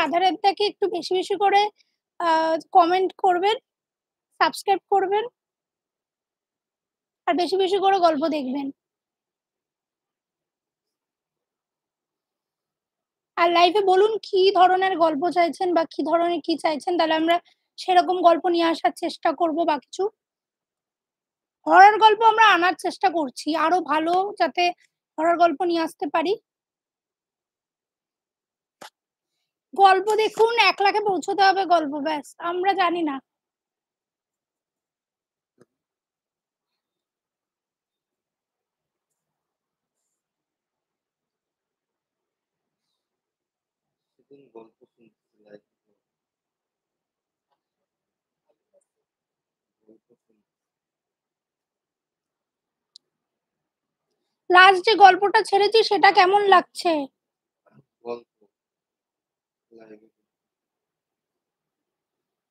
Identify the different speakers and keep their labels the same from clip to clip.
Speaker 1: আধারেরটাকে একটু বেশি বেশি করে কমেন্ট করবেন, সাবস্ক্রাইব করবেন আর বেশি বেশি করে গল্প দেখবেন। আর লাইভে বলুন কি ধরনের গল্প চাইছেন বা কি ধরনের কি চাইছেন, তাহলে আমরা সেরকম গল্প নিয়ে আসার চেষ্টা করব। বা কিছু হরর গল্প আমরা আনার চেষ্টা করছি, আরো ভালো যাতে হরর গল্প নিয়ে আসতে পারি। গল্প দেখুন 1 লাখে পৌঁছতে হবে গল্প, ব্যাস। আমরা জানি না। লাস্ট যে গল্পটা ছেড়েছি সেটা কেমন লাগছে?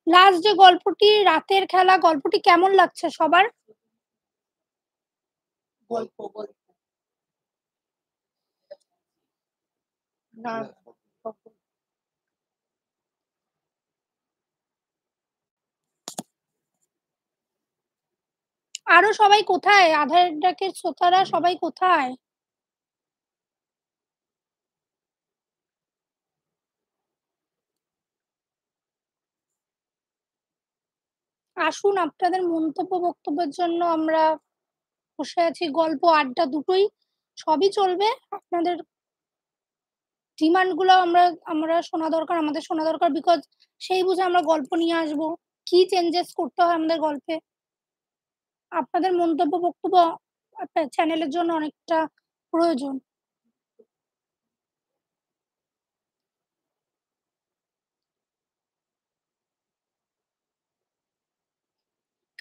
Speaker 1: লাস্ট যে গল্পটি রাতের খেলা গল্পটি কেমন লাগছে সবার?
Speaker 2: গল্প না
Speaker 1: আরো সবাই কোথায়? আধার ডাকের শ্রোতারা সবাই কোথায়? আসুন, আপনাদের মন্তব্য বক্তব্যের জন্য আমরা বসে আছি। গল্প আড্ডা দুটোই, সবই চলবে। আপনাদের ডিমান্ড গুলো আমরা শোনা দরকার, আমাদের শোনা দরকার, বিকজ সেই বুঝে আমরা গল্প নিয়ে আসবো। কি চেঞ্জেস করতে হয় আমাদের গল্পে, আপনাদের মন্তব্য বক্তব্য আপনার চ্যানেলের জন্য অনেকটা প্রয়োজন।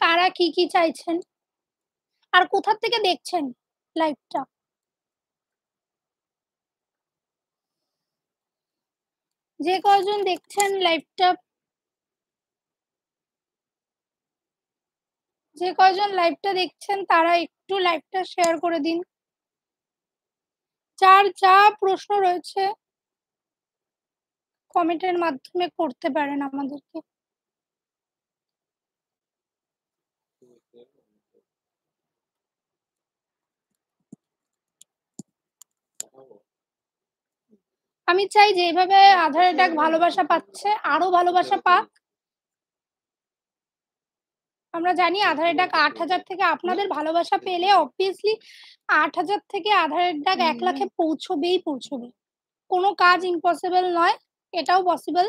Speaker 1: কারা কি কি চাইছেন আর কোথা থেকে দেখছেন লাইভটা? যে কয়জন দেখছেন লাইভটা, যে কয়জন লাইভটা দেখছেন তারা একটু লাইভটা শেয়ার করে দিন। যার যা প্রশ্ন রয়েছে কমেন্টের মাধ্যমে করতে পারেন আমাদেরকে। আমি চাই যে এভাবে আধার অ্যাটাক ভালোবাসা পাচ্ছে আরো ভালোবাসা পাক। আমরা জানি আধার অ্যাটাক 8,000 থেকে আপনাদের ভালোবাসা পেলে অবভিয়াসলি 8,000 থেকে আধার অ্যাটাক 1 লাখে পৌঁছবেই পৌঁছবে। কোনো কাজ ইম্পসিবল নয়, এটাও পসিবল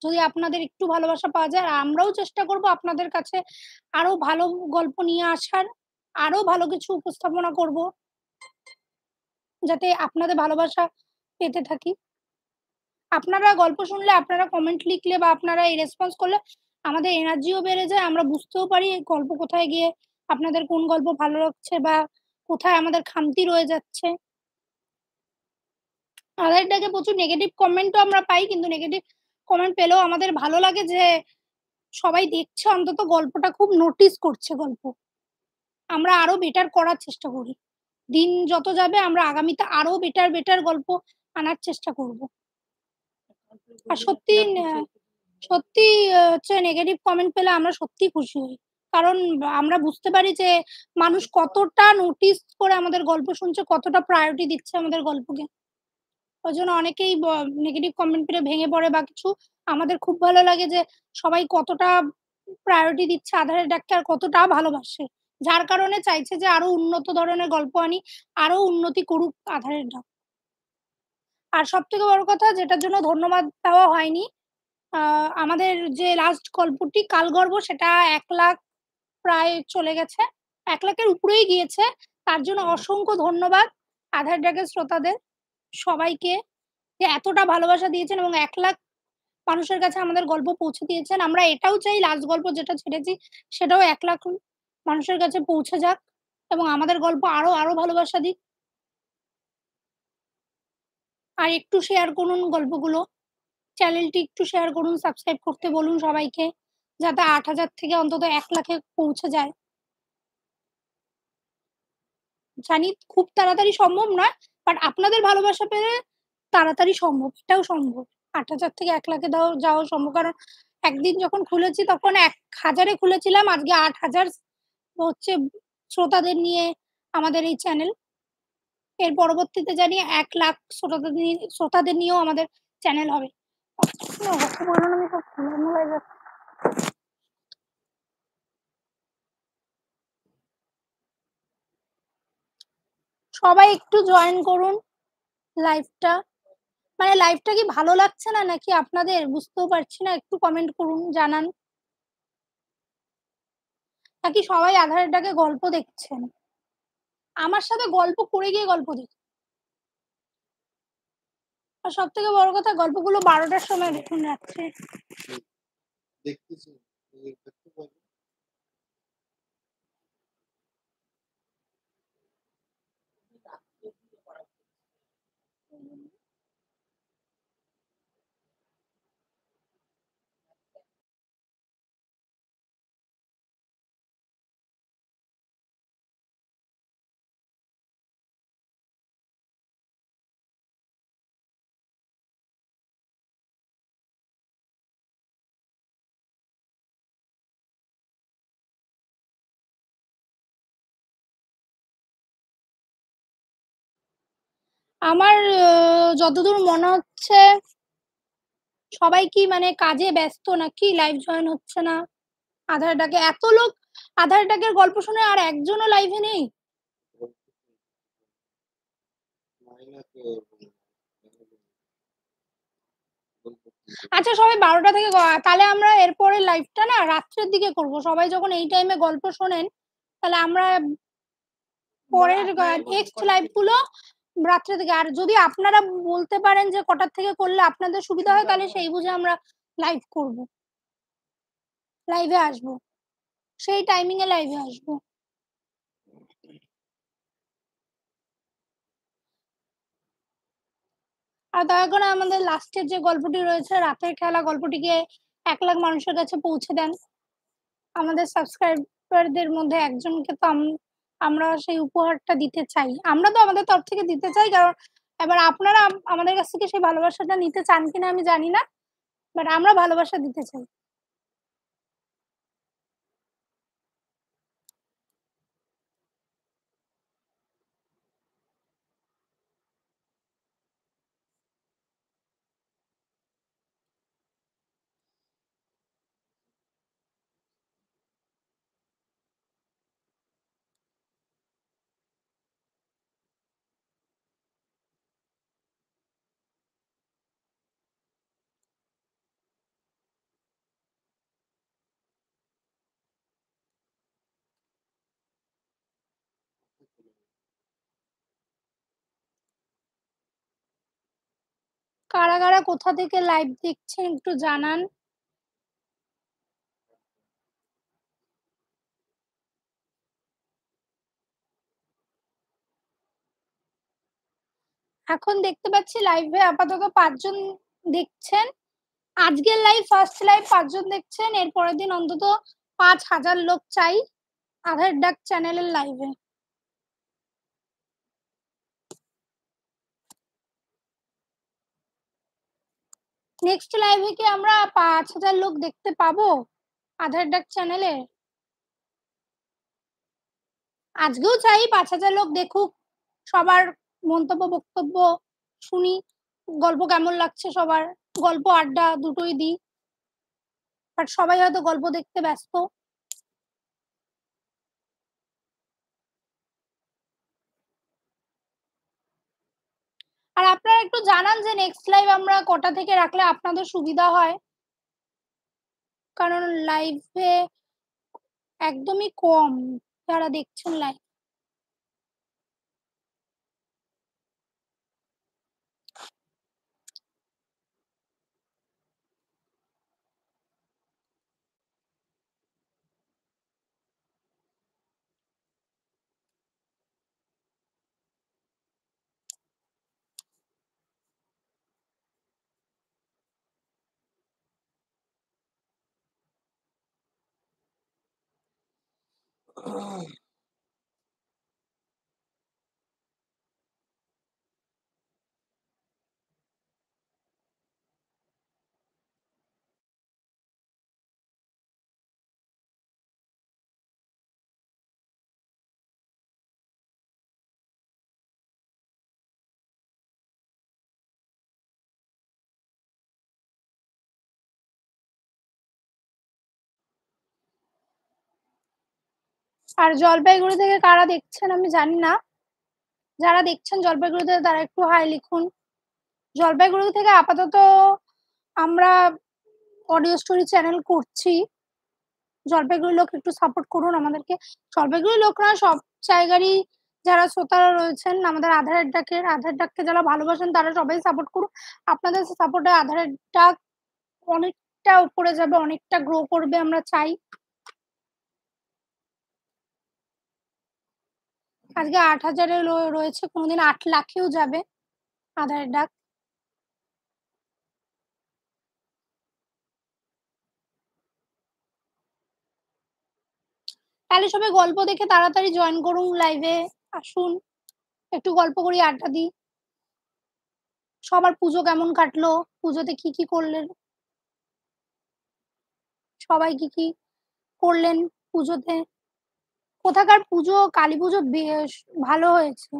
Speaker 1: যদি আপনাদের একটু ভালোবাসা পাওয়া যায়। আর আমরাও চেষ্টা করব আপনাদের কাছে আরো ভালো গল্প নিয়ে আসার, আরো ভালো কিছু উপস্থাপনা করব যাতে আপনাদের ভালোবাসা পেতে থাকি। আপনারা গল্প শুনলে, আপনারা কমেন্ট লিখলে বা আপনারা এই রেসপন্স করলে আমাদের এনার্জিও বেড়ে যায়। আমরা বুঝতেও পারি এই গল্প কোথায় গিয়ে আপনাদের কোন গল্প ভালো লাগছে বা কোথায় আমাদের খামতি রয়ে যাচ্ছে। আধার ডাকে প্রচুর নেগেটিভ কমেন্টও আমরা পাই, কিন্তু নেগেটিভ কমেন্ট পেলেও আমাদের ভালো লাগে যে সবাই দেখছে, অন্তত গল্পটা খুব নোটিস করছে গল্প। আমরা আরো বেটার করার চেষ্টা করি। দিন যত যাবে আমরা আগামীতে আরো বেটার গল্প আনার চেষ্টা করব। আর সত্যি সত্যি হচ্ছে নেগেটিভ কমেন্ট পেলে আমরা সত্যিই খুশি হই। কারণ আমরা বুঝতে পারি যে মানুষ কতটা নোটিস করে আমাদের গল্প শুনছে, কতটা প্রায়োরিটি দিচ্ছে আমাদের গল্পকে। ওইজন্য অনেকেই নেগেটিভ কমেন্ট পেলে ভেঙে পড়ে বা কিছু। আমাদের খুব ভালো লাগে যে সবাই কতটা প্রায়োরিটি দিচ্ছে আধারের ডাককে আর কতটা ভালোবাসে। যার কারণে চাইছে যে আরো উন্নত ধরনের গল্প আনি, আরো উন্নতি করুক আধারের ডাক। আর সবথেকে বড় কথা যেটার জন্য ধন্যবাদ দেওয়া হয়নি, আমাদের যে লাস্ট গল্পটি কালগর্ভ সেটা 1 লাখ প্রায় চলে গেছে। 1 লাখের উপরেই গিয়েছে। তার জন্য অসংখ্য ধন্যবাদ আধার ডাকের শ্রোতাদের সবাইকে, যে এতটা ভালোবাসা দিয়েছেন এবং 1 লাখ মানুষের কাছে আমাদের গল্প পৌঁছে দিয়েছেন। আমরা এটাও চাই লাস্ট গল্প যেটা ছেড়েছি সেটাও 1 লাখ মানুষের কাছে পৌঁছে যাক এবং আমাদের গল্প আরো ভালোবাসা দিক। আর একটু শেয়ার করুন গল্পগুলো। চ্যানেলটি একটু শেয়ার করুন, সাবস্ক্রাইব করতে বলুন সবাইকে, যাতে 8,000 থেকে অন্তত 1 লাখে পৌঁছে যায়। জানি খুব তাড়াতাড়ি সম্ভব নয়, বাট আপনাদের ভালোবাসা পেলে তাড়াতাড়ি সম্ভব, এটাও সম্ভব। 8,000 থেকে 1 লাখে যাওয়া সম্ভব। কারণ একদিন যখন খুলেছি তখন 1,000 এ খুলেছিলাম, আজকে 8,000 হচ্ছে শ্রোতাদের নিয়ে আমাদের এই চ্যানেল। এর পরবর্তীতে জানি 1 লাখ শ্রোতাদের নিয়েও আমাদের চ্যানেল হবে। সবাই একটু জয়েন করুন লাইভটা। মানে লাইভটা কি ভালো লাগছে না নাকি আপনাদের বুঝতেও পারছি না, একটু কমেন্ট করুন, জানান। নাকি সবাই আধারটাকে গল্প দেখছেন? আমার সাথে গল্প করে গিয়ে গল্প দেখুন। আর সব থেকে বড় কথা, গল্পগুলো 12টার সময় দেখুন রাত্রে। দেখতেছি আমার যতদূর মনে হচ্ছে সবাই কি মানে কাজে ব্যস্ত নাকি লাইভ জয়েন হচ্ছে না। আধারটাকে এত লোক আধারটাকের গল্প শুনে আর একজনও লাইভে নেই। আচ্ছা সবাই 12টা থেকে তাহলে আমরা এরপরে লাইভটা না রাত্রের দিকে করব। সবাই যখন এই টাইমে গল্প শোনেন তাহলে আমরা পরের নেক্সট লাইভ গুলো রাত্রে থেকে। আর যদি আপনারা বলতে পারেন যে কটার থেকে করলে আপনাদের সুবিধা হয় তাহলে সেই বুঝে আমরা লাইভ করব, লাইভে আসবো, সেই টাইমিং এ লাইভে আসবো। আর দয়া করে আমাদের লাস্টের যে গল্পটি রয়েছে রাতের খেলা গল্পটিকে 1 লাখ মানুষের কাছে পৌঁছে দেন। আমাদের সাবস্ক্রাইবারদের মধ্যে একজনকে তো আমরা সেই উপহারটা দিতে চাই। আমরা তো আমাদের তরফ থেকে দিতে চাই, কারণ এবার আপনারা আমাদের কাছ থেকে সেই ভালোবাসাটা নিতে চান কিনা আমি জানি না, বাট আমরা ভালোবাসা দিতে চাই। কারা কারা কোথা থেকে লাইভ দেখছেন একটু জানান। এখন দেখতে পাচ্ছি লাইভে আপাতত 5 জন দেখছেন। আজকের লাইভ ফার্স্ট লাইভ 5 জন দেখছেন, এর পরের দিন অন্তত 5,000 লোক চাই আধার ডাক চ্যানেলের লাইভে। নেক্সট লাইভে কি আমরা 5,000 লোক দেখতে পাবো আধার ডাক চ্যানেলে? আজকেও চাই 5,000 লোক দেখুক, সবার মন্তব্য বক্তব্য শুনি, গল্প কেমন লাগছে সবার, গল্প আড্ডা দুটোই দিই, বাট সবাই হয়তো গল্প দেখতে ব্যস্ত। আর আপনারা একটু জানান যে নেক্সট লাইভ আমরা কটা থেকে রাখলে আপনাদের সুবিধা হয়, কারণ লাইভে একদমই কম যারা দেখছেন লাইভ। আর জলপাইগুড়ি থেকে কারা দেখছেন আমি জানি না, যারা দেখছেন জলপাইগুড়ি থেকে তারা একটু হাই লিখুন। জলপাইগুড়ি থেকে আপাতত আমরা অডিও স্টোরি চ্যানেল করছি, জলপাইগুড়ির লোক একটু সাপোর্ট করুন আমাদেরকে। জলপাইগুড়ির লোকরা সব জায়গারই যারা শ্রোতারা রয়েছেন আমাদের আধারের ডাককে যারা ভালোবাসেন তারা সবাই সাপোর্ট করুন। আপনাদের সাপোর্টে আধারের ডাক অনেকটা উপরে যাবে, অনেকটা গ্রো করবে আমরা চাই। আজকে 8,000-এ রয়েছে, কোনোদিন 8 লাখেও যাবে আধারের ডাক। তাহলে সবাই গল্প দেখে তাড়াতাড়ি জয়েন করুন, লাইভে আসুন, একটু গল্প করি, আড্ডা দিই। সবার পুজো কেমন কাটলো, পুজোতে কি কি করলেন, সবাই কি কি করলেন পুজোতে, কোথাকার পুজো, কালী পুজো বেশ ভালো হয়েছে।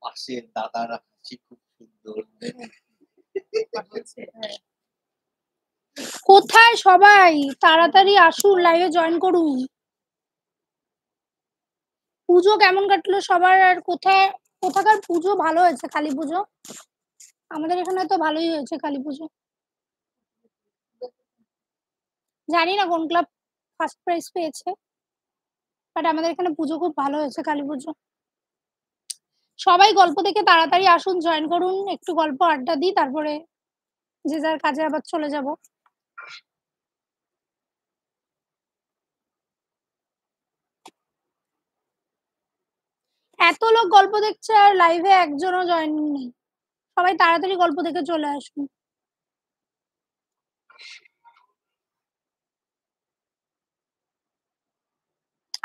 Speaker 2: পাশের দাদারা হাসি খুব সুন্দর।
Speaker 1: কোথায় সবাই তাড়াতাড়ি আসুন, লাইভে জয়েন করুন। পুজো কেমন কাটলো সবার, আর কোথাকার পুজো ভালো হয়েছে কালী পুজো? আমাদের এখানে তো ভালোই হয়েছে কালী পুজো। জানি না কোন ক্লাব ফার্স্ট প্রাইজ পেয়েছে, বাট আমাদের এখানে পুজো খুব ভালো হয়েছে কালী পুজো। সবাই গল্প দেখে তাড়াতাড়ি আসুন, জয়েন করুন, একটু গল্প আড্ডা দিই, তারপরে যে যার কাজে আবার চলে যাব। এত লোক গল্প দেখছে আর লাইভে একজনও জয়েন নেই, সবাই তাড়াতাড়ি গল্প দেখে চলে আসুন।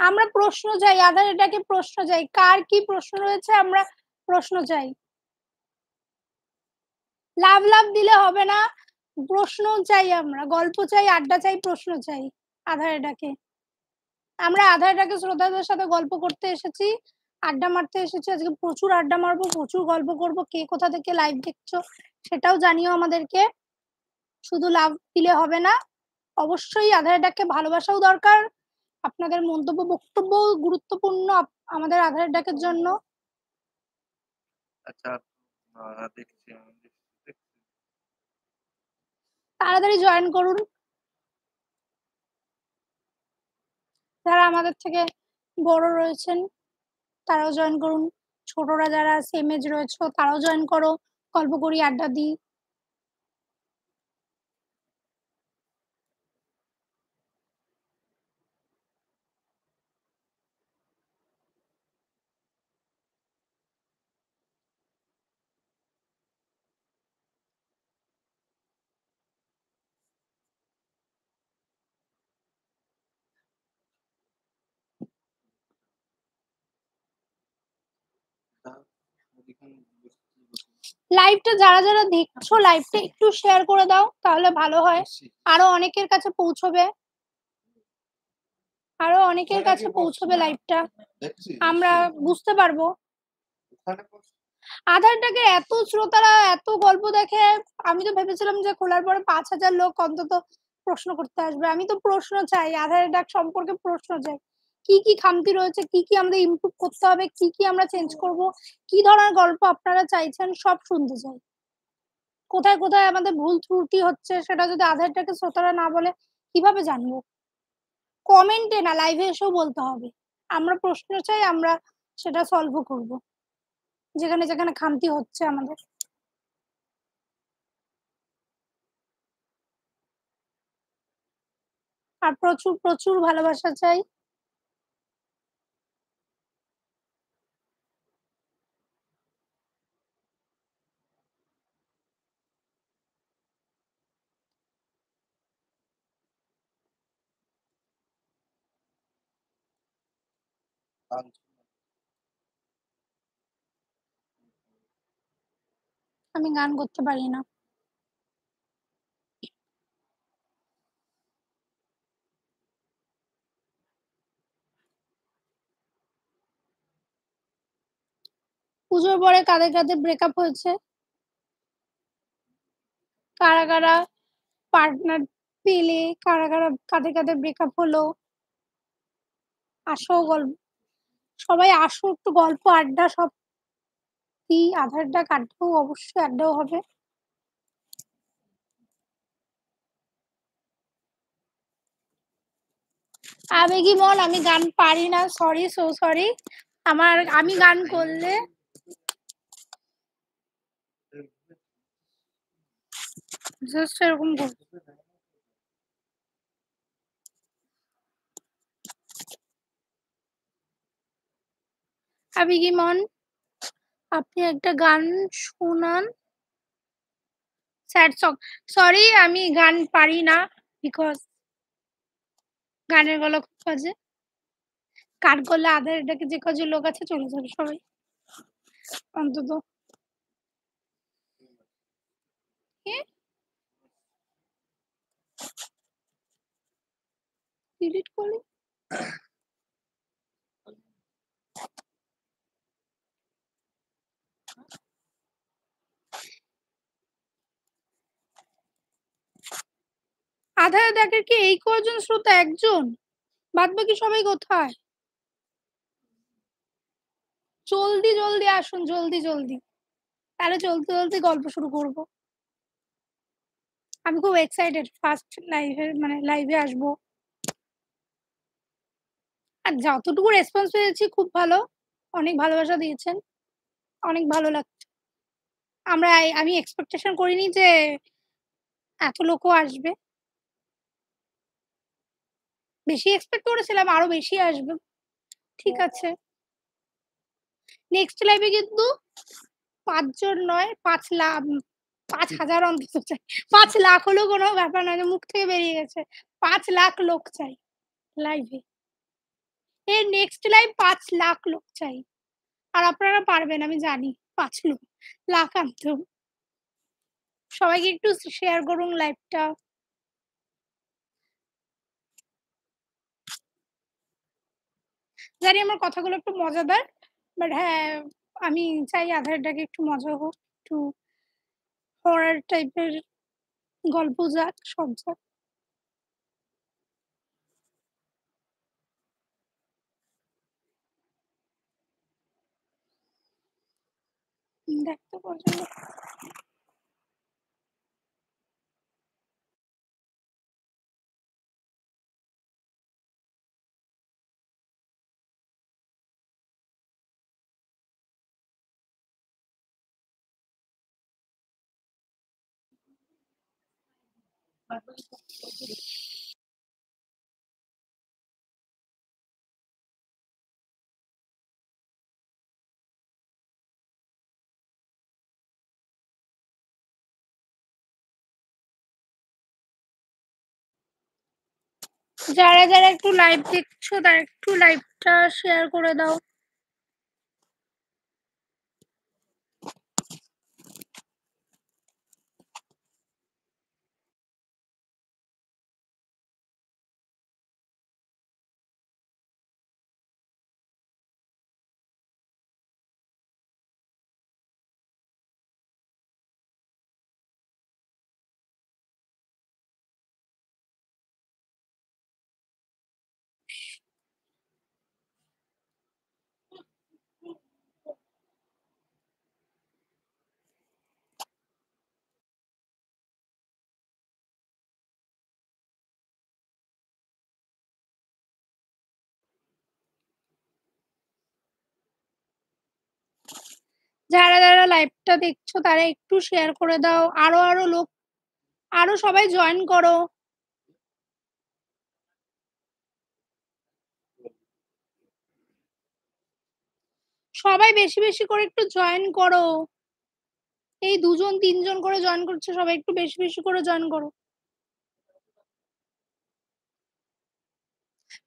Speaker 1: আমরা প্রশ্ন চাই, আধার এটাকে প্রশ্ন চাই, কার কি প্রশ্ন রয়েছে আমরা প্রশ্ন চাই। লাভ লাভ দিলে হবে না, প্রশ্ন চাই, আমরা গল্প চাই, আড্ডা চাই, প্রশ্ন চাই। আধার এটাকে আমরা আধার এটাকে শ্রোতাদের সাথে গল্প করতে এসেছি, আড্ডা মারতে এসেছি। আজকে প্রচুর আড্ডা মারবো, প্রচুর গল্প করব। কে কোথা থেকে লাইভ দেখছো সেটাও জানিও আমাদেরকে, শুধু লাভ দিলে হবে না, অবশ্যই আধার এটাকে ভালোবাসাও দরকার। আপনাদের মন্তব্য বক্তব্য গুরুত্বপূর্ণ আমাদের আধার ডাকের জন্য।
Speaker 2: আচ্ছা দেখছি
Speaker 1: তাড়াতাড়ি জয়েন করুন, যারা আমাদের থেকে বড় রয়েছেন তারাও জয়েন করুন, ছোটরা যারা সেম এজ রয়েছে তারাও জয়েন করো, গল্প করি, আড্ডা দিই। লাইভটা যারা যারা দেখছো লাইভটা একটু শেয়ার করে দাও, তাহলে ভালো হয়, আরো অনেকের কাছে পৌঁছবে, আরো অনেকের কাছে পৌঁছবে লাইভটা, আমরা বুঝতে পারবো। আধারটাকে এত শ্রোতারা এত গল্প দেখে, আমি তো ভেবেছিলাম যে খোলার পরে 5,000 লোক অন্তত প্রশ্ন করতে আসবে। আমি তো প্রশ্ন চাই, আধার ডাক সম্পর্কে প্রশ্ন চাই, কি কি খামতি রয়েছে, কি কি আমাদের ইমপ্রুভ করতে হবে, কি কি আমরা চেঞ্জ করব, কি ধরনের গল্প আপনারা চাইছেন সব শুনতে চাই। কোথায় কোথায় আমাদের ভুল ত্রুটি হচ্ছে সেটা যদি আধারটাকে শ্রোতারা না বলে কিভাবে জানবো? কমেন্টে না, লাইভে এসেও বলতে হবে। আমরা প্রশ্ন চাই, আমরা সেটা সলভও করব যেখানে যেখানে খামতি হচ্ছে আমাদের। আর প্রচুর প্রচুর ভালোবাসা চাই। আমি গান করতে পারি না। পুজোর পরে কাদের কাদের ব্রেকআপ হয়েছে, কারা কারা পার্টনার পেলে, কারা কারা কাদের কাদের ব্রেকআপ হলো, আসো গল্প, সবাই আসো একটু গল্প আড্ডা সব দিই, আধার ডাক আড্ডাও অবশ্যই আড্ডাও হবে। আবেগী মন, আমি গান পারি না, সরি সো সরি। আমি গান করলে জাস্ট এরকম আবেগী মন, আপনি একটা গান শোনান, স্যাড সং। সরি, আমি গান পারি না, বিকজ গানের গলা খুব বাজে। গান করলে আধার এটাকে যে কজন লোক আছে চলে যাবে সবাই, অন্তত। ডিলিট করলি? আধার ডাকের কি এই কজন শ্রোতা? একজন? বাদ বাকি সবাই কোথায়? জলদি জলদি আসুন, জলদি জলদি, তাহলে চলতে চলতে গল্প শুরু করব। আমি খুব এক্সাইটেড ফার্স্ট লাইভে আসবো। আর যতটুকু রেসপন্স পেয়েছি খুব ভালো, অনেক ভালোবাসা দিয়েছেন, অনেক ভালো লাগছে। আমি এক্সপেকটেশন করিনি যে এত লোকও আসবে, বেশি এক্সপেক্ট করেছিলাম আরো বেশি আসবে। ঠিক আছে, নেক্সট লাইভে কিন্তু 5 জন নয় 5 লাখ, 5,000 অন্তত চাই। 5 লাখ হলেও কোনো ব্যাপার নয়, মুখ থেকে বেরিয়ে গেছে। 5 লাখ লোক চাই লাইভে। এর নেক্সট লাইভ 5 লাখ লোক চাই। আর আপনারা পারবেন আমি জানি 5 লাখ আনতেও। সবাইকে একটু শেয়ার করুন লাইভটা। জানি আমার কথাগুলো একটু মজাদার, বাট হ্যাঁ, আমি চাই আধারটাকে একটু মজা হোক, একটু হরার টাইপের গল্প যাক, সব যাক। দেখতে পছন্দ। যারা যারা একটু লাইভ দেখছো তারা একটু লাইভটা শেয়ার করে দাও। যারা যারা লাইভটা দেখছো তারা একটু শেয়ার করে দাও, আরো আরো লোক, আরো সবাই জয়েন করো। সবাই বেশি বেশি করে একটু জয়েন করো। এই 2 জন 3 জন করে জয়েন করছে, সবাই একটু বেশি বেশি করে জয়েন করো।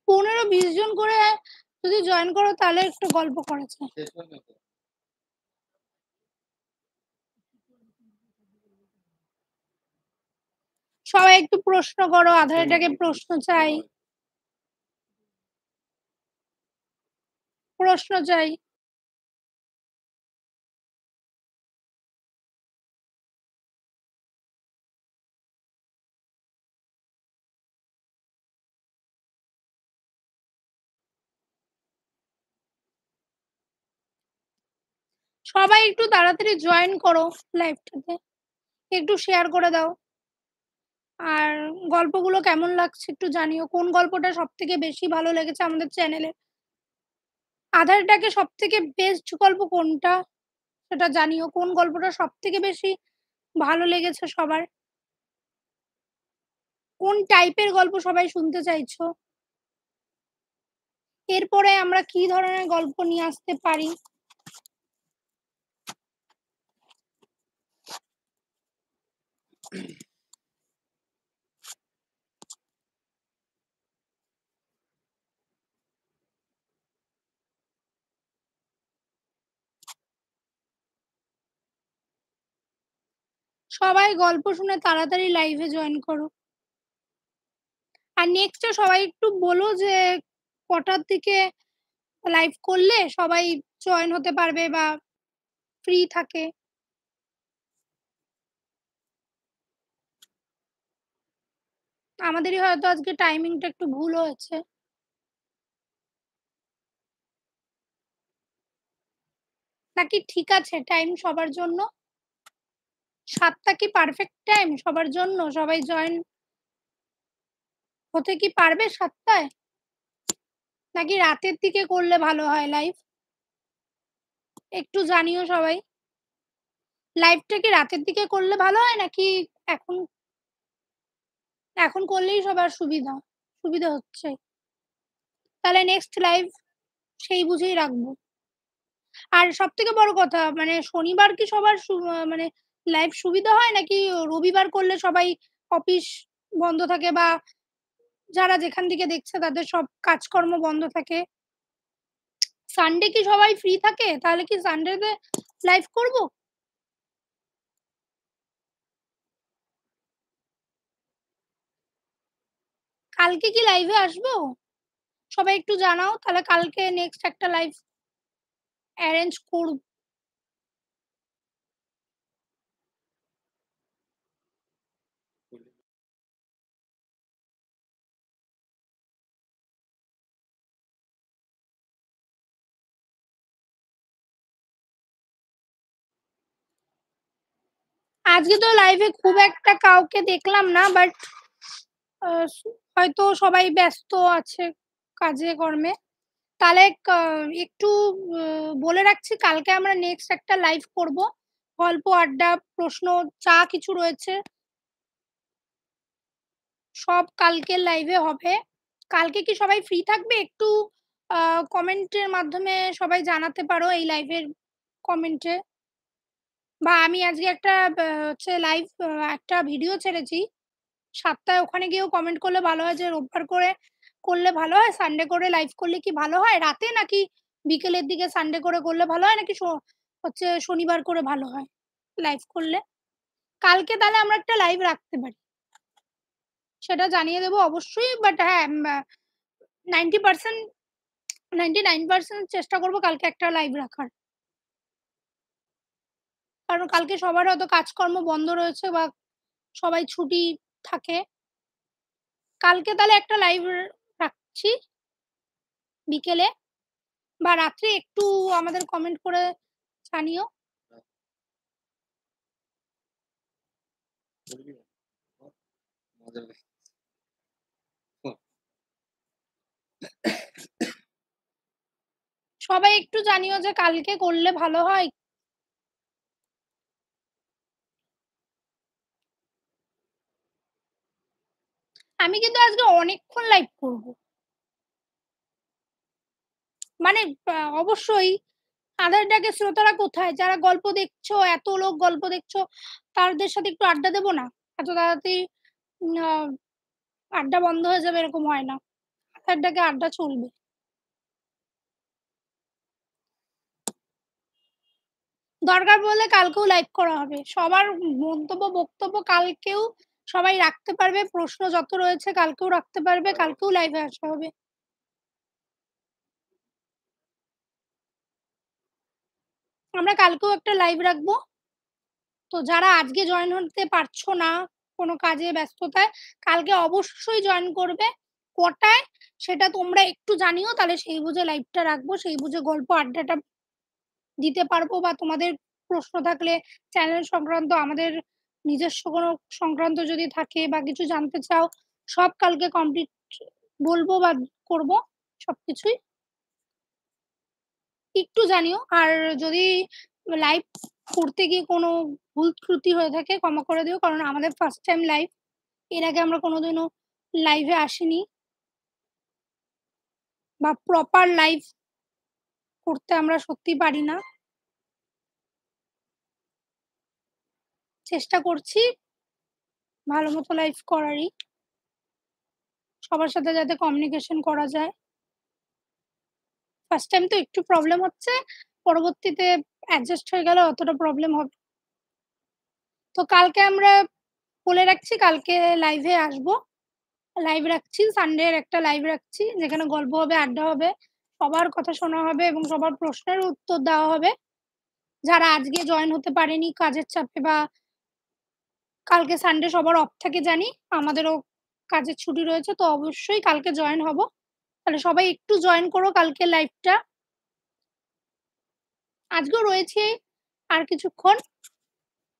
Speaker 1: 15-20 জন করে যদি জয়েন করো তাহলে একটু গল্প করা যায়। সবাই একটু প্রশ্ন করো, আধারটাকে প্রশ্ন চাই। প্রশ্ন চাই। সবাই একটু তাড়াতাড়ি জয়েন করো লাইভটাতে। একটু শেয়ার করে দাও। আর গল্পগুলো কেমন লাগছে একটু জানিও। কোন গল্পটা সবথেকে বেশি ভালো লেগেছে আমাদের চ্যানেলে? আধারটাকে সবথেকে বেস্ট গল্প কোনটা সেটা জানিও। কোন গল্পটা সবথেকে বেশি ভালো লেগেছে সবার? কোন টাইপের গল্প সবাই শুনতে চাইছো? এরপরে আমরা কি ধরনের গল্প নিয়ে আসতে পারি? সবাই গল্প শুনে তাড়াতাড়ি লাইভে জয়েন করো। আর নেক্সটে সবাই একটু বলো যে কটার দিকে লাইভ করলে সবাই জয়েন হতে পারবে বা ফ্রি থাকে। আমাদেরই হয়তো আজকে টাইমিংটা একটু ভুল হয়েছে। নাকি ঠিক আছে টাইম সবার জন্য? 7টা কি পারফেক্ট টাইম সবার জন্য? সবাই জয়েন হতে কি পারবে 7টায়? নাকি রাতের দিকে করলে ভালো হয় লাইভ? একটু জানিও সবাই। লাইভটা কি রাতের দিকে করলে ভালো হয় নাকি এখন এখন করলেই সবার সুবিধা হচ্ছে? তাহলে নেক্সট লাইভ সেই বুঝেই রাখবো। আর সবথেকে বড় কথা মানে শনিবার কি সবার মানে লাইভ সুবিধা হয় নাকি রবিবার করলে সবাই অফিস বন্ধ থাকে বা যারা যেখান থেকে দেখছে তাদের সব কাজকর্ম বন্ধ থাকে? সানডে কি সবাই ফ্রি থাকে? তাহলে কি সানডেতে লাইভ করব? কালকে কি লাইভে আসবো? সবাই একটু জানাও তাহলে কালকে নেক্সট একটা লাইভ অ্যারেঞ্জ করব। আজকে তো লাইভে খুব একটা কাউকে দেখলাম না বাট হয়তো সবাই ব্যস্ত আছে কাজে কর্মে। তাহলে একটু বলে রাখছি কালকে আমরা নেক্সট একটা লাইভ করব। গল্প, আড্ডা, প্রশ্ন যা কিছু রয়েছে সব কালকের লাইভে হবে। কালকে কি সবাই ফ্রি থাকবে? একটু কমেন্টের মাধ্যমে সবাই জানাতে পারো এই লাইভের কমেন্টে। বা আমি আজকে একটা হচ্ছে লাইভ একটা ভিডিও ছেড়েছি 7টায়, ওখানে গিয়েও কমেন্ট করলে ভালো হয় যে রোববার করে করলে ভালো হয়, সানডে করে লাইভ করলে কি ভালো হয়? রাতে নাকি বিকেলের দিকে সানডে করে করলে ভালো হয় নাকি হচ্ছে শনিবার করে ভালো হয় লাইভ করলে? কালকে তাহলে আমরা একটা লাইভ রাখতে পারি। সেটা জানিয়ে দেবো অবশ্যই। বাট হ্যাঁ 90% 99% চেষ্টা করব কালকে একটা লাইভ রাখার। কারণ কালকে সবার হয়তো কাজকর্ম বন্ধ রয়েছে বা সবাই ছুটি থাকে। কালকে তাহলে একটা লাইভ রাখছি বিকেলে বা রাত্রে। একটু আমাদের কমেন্ট করে জানিও। সবাই একটু জানিও যে কালকে করলে ভালো হয়। আমি কিন্তু আজকে অনেকক্ষণ লাইভ করব। মানে অবশ্যই আধারটাকে শ্রোতারা কোথায়? যারা গল্প দেখছো, এত লোক গল্প দেখছো, তাদের সাথে একটু আড্ডা দেব না? এত তাড়াতাড়ি আ আড্ডা বন্ধ হয়ে যাবে এরকম হয় না। আধারটাকে আড্ডা চলবে। দরকার পড়লে কালকেও লাইভ করা হবে। সবার মন্তব্য, বক্তব্য কালকেও সবাই রাখতে পারবে, প্রশ্ন যত রয়েছে কালকেও রাখতে পারবে, কালকেও লাইভে আসা হবে। আমরা কালকেও একটা লাইভ রাখবো। তো যারা আজকে জয়েন হতে পারছো না কোনো কাজে ব্যস্ততায়, কালকে অবশ্যই জয়েন করবে। কটায় সেটা তোমরা একটু জানিও, তাহলে সেই বুঝে লাইভটা রাখবো, সেই বুঝে গল্প আড্ডাটা দিতে পারবো। বা তোমাদের প্রশ্ন থাকলে চ্যানেল সংক্রান্ত, আমাদের নিজস্ব কোনো সংক্রান্ত যদি থাকে বা কিছু জানতে চাও, সব কালকে কমপ্লিট বলবো বা করবো সবকিছুই। একটু জানিও। আর যদি লাইভ করতে গিয়ে কোনো ভুল ত্রুটি হয়ে থাকে ক্ষমা করে দিও, কারণ আমাদের ফার্স্ট টাইম লাইভ। এর আগে আমরা কোনোদিনও লাইভে আসিনি বা প্রপার লাইভ করতে আমরা সত্যি পারি না। চেষ্টা করছি ভালো মতো লাইভ করারই, সবার সাথে যাতে কমিউনিকেশন করা যায়। ফার্স্ট টাইম তো একটু প্রবলেম হচ্ছে, পরবর্তীতে অ্যাডজাস্ট হয়ে গেলে অতটা প্রবলেম হবে। তো কালকে আমরা বলে রাখছি, কালকে লাইভে আসবো। লাইভ রাখছি, সানডের একটা লাইভ রাখছি, যেখানে গল্প হবে, আড্ডা হবে, সবার কথা শোনা হবে এবং সবার প্রশ্নের উত্তর দেওয়া হবে। যারা আজকে জয়েন হতে পারেনি কাজের চাপে, বা কালকে সানডে সবার অফ থাকে জানি, আমাদেরও কাজের ছুটি রয়েছে, তো অবশ্যই কালকে জয়েন হব। তাহলে সবাই একটু জয়েন করো কালকে লাইভটা। আজকেও রয়েছে আর কিছুক্ষণ,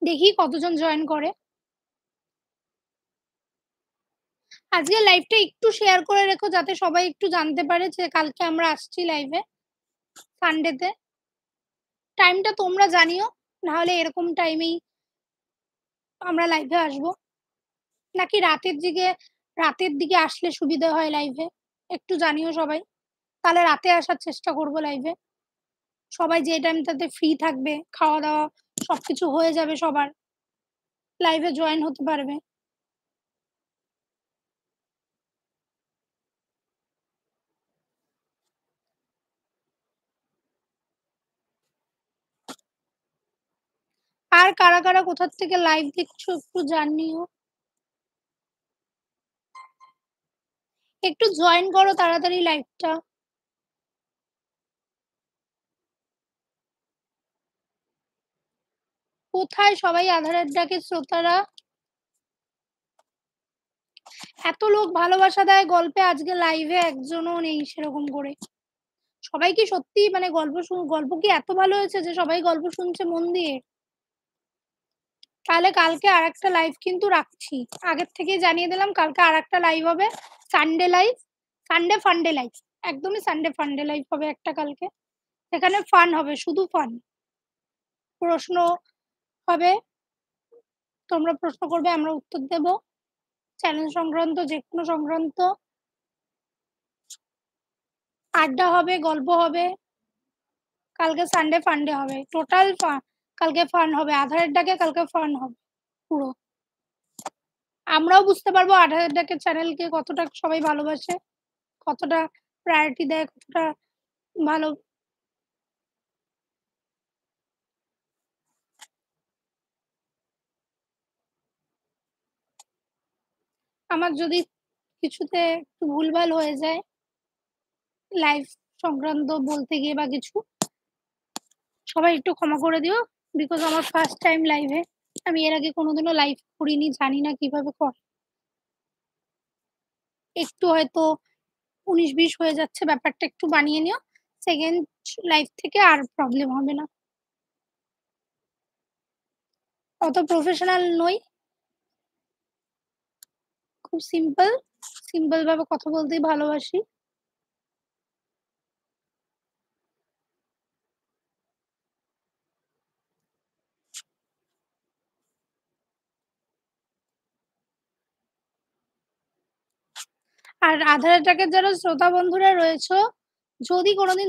Speaker 1: দেখি কতজন জয়েন করে। আজকে লাইভটা একটু শেয়ার করে রেখো, যাতে সবাই একটু জানতে পারে যে কালকে আমরা আসছি লাইভে সানডেতে। টাইমটা তোমরা জানিও, নাহলে এরকম টাইমেই আমরা লাইভে আসবো। নাকি রাতের দিকে আসলে সুবিধা হয় লাইভে, একটু জানিও সবাই। তাহলে রাতে আসার চেষ্টা করবো লাইভে। সবাই যে টাইমটাতে ফ্রি থাকবে, খাওয়া দাওয়া সবকিছু হয়ে যাবে সবার, লাইভে জয়েন হতে পারবে। আর কারা কারা কোথা থেকে লাইভ দেখছো একটু জানিও। একটু জয়েন করো তাড়াতাড়ি লাইভটা। কোথায় সবাই আধারের ডাকে শ্রোতারা? এত লোক ভালোবাসা দেয় গল্পে, আজকে লাইভে একজনও নেই সেরকম করে। সবাই কি সত্যি মানে গল্প কি এত ভালো হয়েছে যে সবাই গল্প শুনছে মন দিয়ে? তাহলে কালকে আরেকটা লাইভ কিন্তু রাখছি, আগের থেকেই জানিয়ে দিলাম, কালকে আরেকটা লাইভ হবে। সানডে লাইভ, সানডে ফান্ডে লাইভ, একদমই সানডে ফান্ডে লাইভ হবে একটা কালকে। সেখানে ফান হবে, শুধু ফান। প্রশ্ন হবে, তোমরা প্রশ্ন করবে, আমরা উত্তর দেব। চ্যানেল সংক্রান্ত, যে কোনো সংক্রান্ত আড্ডা হবে, গল্প হবে। কালকে সানডে ফান্ডে হবে, টোটাল কালকে ফান হবে। আধারের ডাকে কালকে ফান হবে পুরো। আমরাও বুঝতে পারবো আধারের ডাকে চ্যানেলকে কতটা সবাই ভালোবাসে, কতটা প্রায়োরিটি দেয়, কতটা ভালো। আমার যদি কিছুতে একটু ভুলভাল হয়ে যায় লাইভ সংক্রান্ত বলতে গিয়ে বা কিছু, সবাই একটু ক্ষমা করে দিও। বিকজ আমার ফার্স্ট টাইম লাইভে, আমি এর আগে কোনোদিনও লাইভ করিনি, জানি না কিভাবে করে। একটু হয়তো 19-20 হয়ে যাচ্ছে, ব্যাপারটা একটু বানিয়ে নিও। সেকেন্ড লাইভ থেকে আর প্রবলেম হবে না। অত প্রফেশনাল নই, খুব সিম্পল ভাবে কথা বলতেই ভালোবাসি। আর আধার ডাকের যারা শ্রোতা বন্ধুরা রয়েছে, যদি কোনোদিন